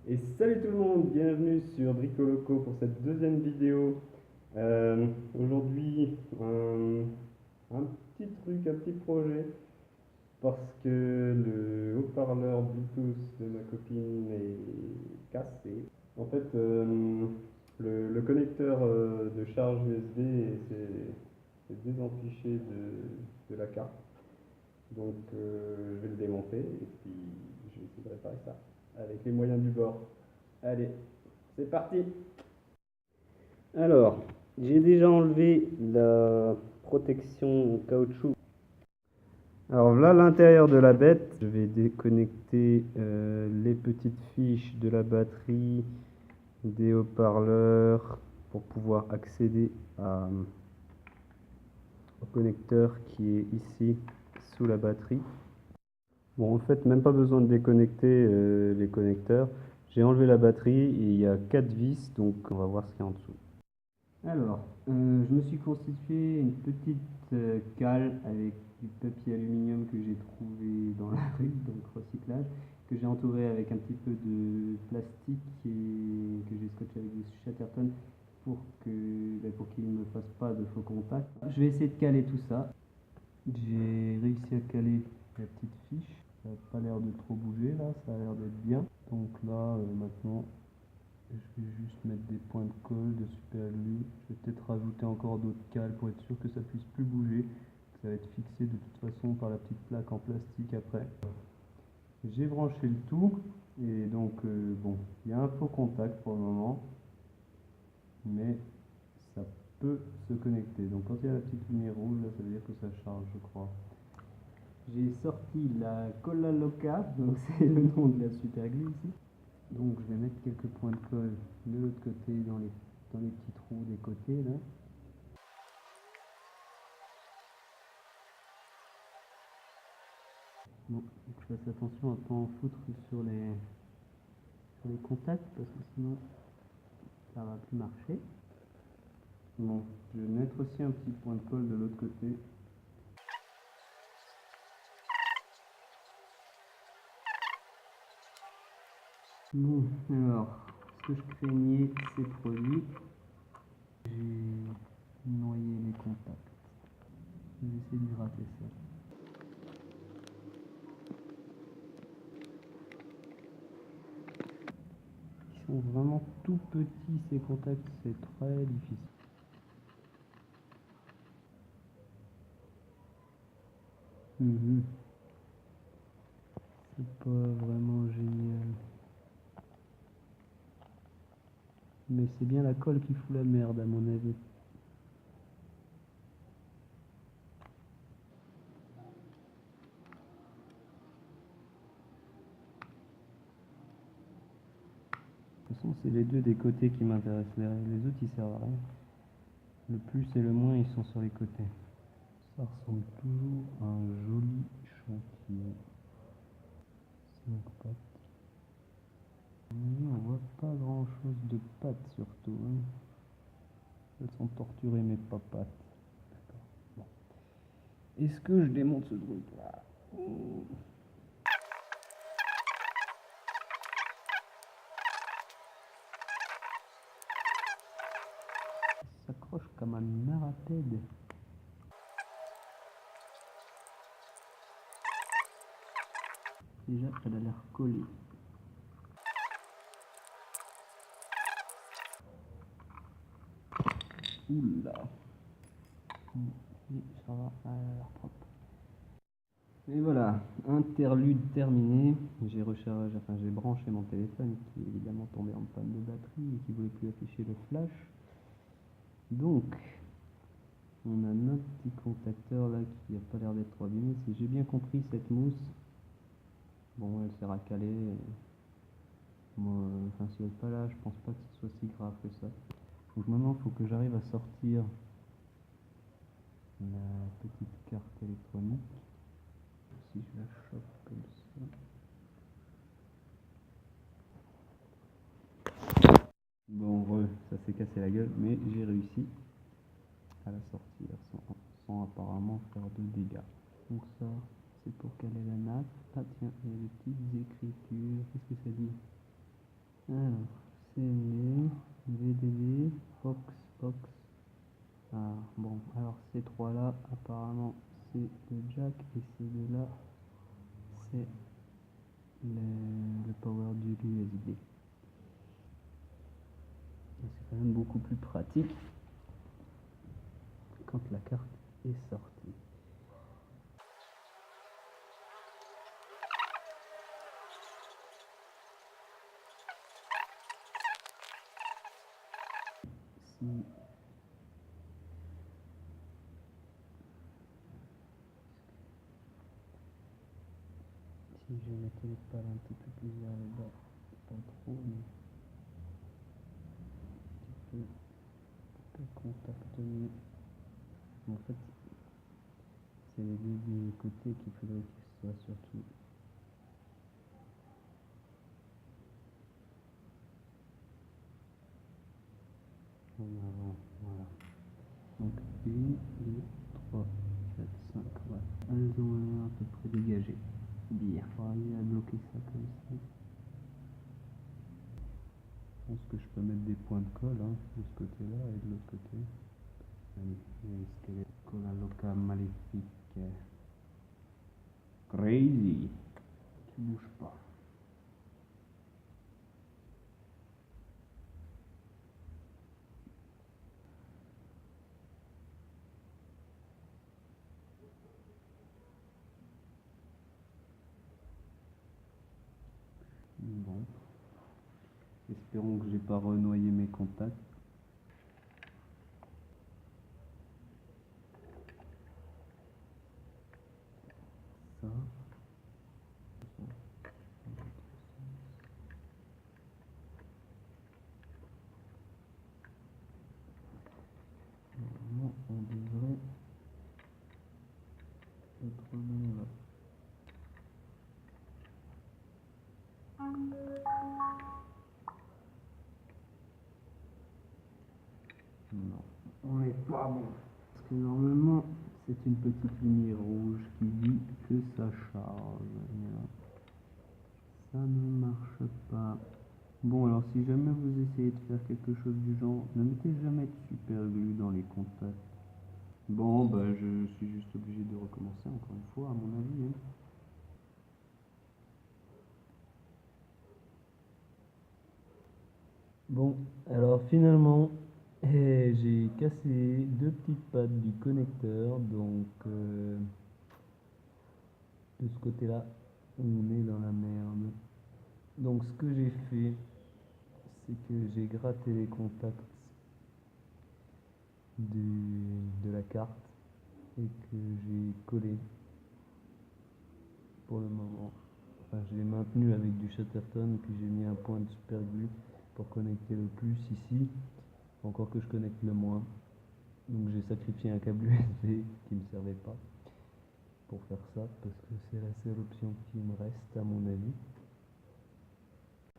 Et salut tout le monde, bienvenue sur Bricoloco pour cette deuxième vidéo. Aujourd'hui, un petit projet, parce que le haut-parleur Bluetooth de ma copine est cassé. En fait, le connecteur de charge USB s'est désempiché de la carte. Donc je vais le démonter et puis je vais essayer de réparer ça avec les moyens du bord. Allez, c'est parti. Alors, j'ai déjà enlevé la protection en caoutchouc. Alors là, l'intérieur de la bête, je vais déconnecter les petites fiches de la batterie, des haut-parleurs, pour pouvoir accéder au connecteur qui est ici sous la batterie. Bon, en fait, même pas besoin de déconnecter les connecteurs. J'ai enlevé la batterie et il y a 4 vis, donc on va voir ce qu'il y a en dessous. Alors, je me suis constitué une petite cale avec du papier aluminium que j'ai trouvé dans la rue, donc recyclage, que j'ai entouré avec un petit peu de plastique et que j'ai scotché avec du Chatterton pour qu'il ne me fasse pas de faux contact. Je vais essayer de caler tout ça. J'ai réussi à caler la petite fiche. Ça n'a pas l'air de trop bouger là, ça a l'air d'être bien. Donc là, maintenant, je vais juste mettre des points de colle, de super glue. Je vais peut-être rajouter encore d'autres cales pour être sûr que ça puisse plus bouger. Ça va être fixé de toute façon par la petite plaque en plastique après. J'ai branché le tout et donc bon, il y a un faux contact pour le moment, mais ça peut se connecter. Donc quand il y a la petite lumière rouge, là, ça veut dire que ça charge, je crois. J'ai sorti la Colla Loca, donc c'est le nom de la super glue ici. Donc je vais mettre quelques points de colle de l'autre côté dans les petits trous des côtés là. Bon, je fasse attention à ne pas en foutre sur les contacts parce que sinon ça va plus marcher. Bon, je vais mettre aussi un petit point de colle de l'autre côté. Bon, alors, ce que je craignais, c'est produit. J'ai noyé les contacts. Je vais essayer de gratter ça. Ils sont vraiment tout petits ces contacts, c'est très difficile. C'est pas vraiment génial. Mais c'est bien la colle qui fout la merde à mon avis. De toute façon, c'est les deux des côtés qui m'intéressent. Les autres, ils servent à rien. Le plus et le moins, ils sont sur les côtés. Ça ressemble toujours à un joli chantier. 5 pattes. On voit pas grand chose de pattes surtout. Hein. Elles sont torturées mais pas pattes. D'accord. Bon. Est-ce que je démonte ce truc là? Ça s'accroche comme un narapède. Déjà, elle a l'air collée. Oula. Ça va, elle a l'air propre. Et voilà, interlude terminé. J'ai rechargé, enfin j'ai branché mon téléphone qui est évidemment tombé en panne de batterie et qui voulait plus afficher le flash. Donc, on a notre petit contacteur là qui n'a pas l'air d'être trop abîmé. Si j'ai bien compris, cette mousse, bon, elle sert à caler. Moi, enfin, si elle n'est pas là, je pense pas que ce soit si grave que ça. Donc maintenant, il faut que j'arrive à sortir la petite carte électronique. Si je la chope comme ça. s'est cassé la gueule, mais j'ai réussi à la sortir sans apparemment faire de dégâts. Donc ça, c'est pour caler la nappe. Ah tiens, il y a des petites écritures. Qu'est-ce que ça dit? Alors, CV, VDD, Fox, Fox. Ah, bon, alors ces trois-là, apparemment, c'est le jack et ces deux-là, c'est le power du USB. C'est quand même beaucoup plus pratique quand la carte est sortie. Si je mettais les pales un petit peu plus vers le bas, pas trop, mais un petit peu contact mieux. En fait, c'est les deux des côtés qu'il faudrait que ce soit surtout. En avant, voilà. Donc 1, 2, 3, 4, 5, voilà. Elles ont l'air à peu près dégagées. Bien. On va arriver à bloquer ça comme ça. Je pense que je peux mettre des points de colle de ce côté-là et de l'autre côté. Allez, il y a le squelette. Colla loca maléfique. Crazy. Tu bouges pas. Bon. Espérons que j'ai pas renoyé mes contacts. Ça. Normalement, on devrait être bon là. Non, on n'est pas bon. Parce que normalement, c'est une petite lumière rouge qui dit que ça charge. Et là, ça ne marche pas. Bon, alors si jamais vous essayez de faire quelque chose du genre, ne mettez jamais de super glue dans les contacts. Bon, bah je suis juste obligé de recommencer encore une fois, à mon avis. Bon, alors finalement, j'ai cassé deux petites pattes du connecteur, donc de ce côté-là, on est dans la merde. Donc ce que j'ai fait, c'est que j'ai gratté les contacts de la carte et que j'ai collé pour le moment. Enfin, je l'ai maintenu avec du Chatterton, puis j'ai mis un point de super glue pour connecter le plus ici, encore que je connecte le moins. Donc j'ai sacrifié un câble USB qui ne me servait pas pour faire ça, parce que c'est la seule option qui me reste à mon avis.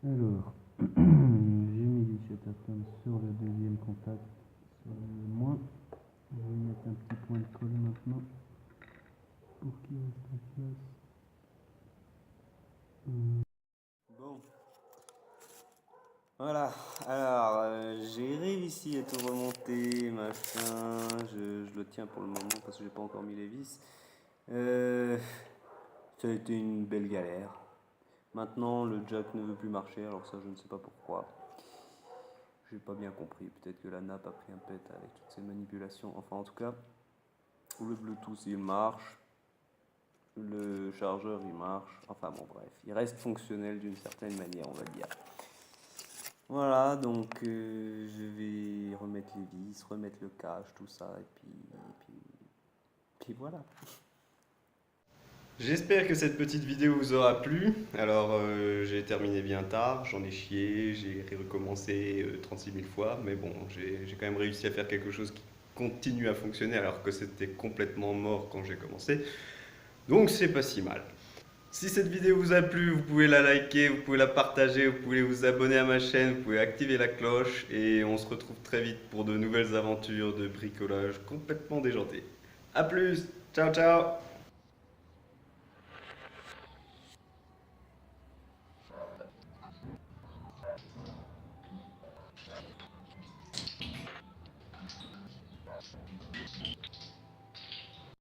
Alors, j'ai mis du Chatterton sur le deuxième contact, sur le moins. Je vais mettre un petit point de colle maintenant pour qu'il reste en place. Bon, voilà, alors j'ai réussi à tout remonter, machin, je le tiens pour le moment parce que j'ai pas encore mis les vis. Ça a été une belle galère. Maintenant le jack ne veut plus marcher, alors ça je ne sais pas pourquoi. J'ai pas bien compris, peut-être que la nappe a pris un pet avec toutes ces manipulations. Enfin en tout cas, le Bluetooth il marche, le chargeur il marche, enfin bon bref, il reste fonctionnel d'une certaine manière on va dire. Voilà, donc je vais remettre les vis, remettre le cache, tout ça, et puis voilà. J'espère que cette petite vidéo vous aura plu. Alors, j'ai terminé bien tard, j'en ai chié, j'ai recommencé 36 000 fois, mais bon, j'ai quand même réussi à faire quelque chose qui continue à fonctionner alors que c'était complètement mort quand j'ai commencé. Donc, c'est pas si mal. Si cette vidéo vous a plu, vous pouvez la liker, vous pouvez la partager, vous pouvez vous abonner à ma chaîne, vous pouvez activer la cloche et on se retrouve très vite pour de nouvelles aventures de bricolage complètement déjantées. A plus, ciao ciao.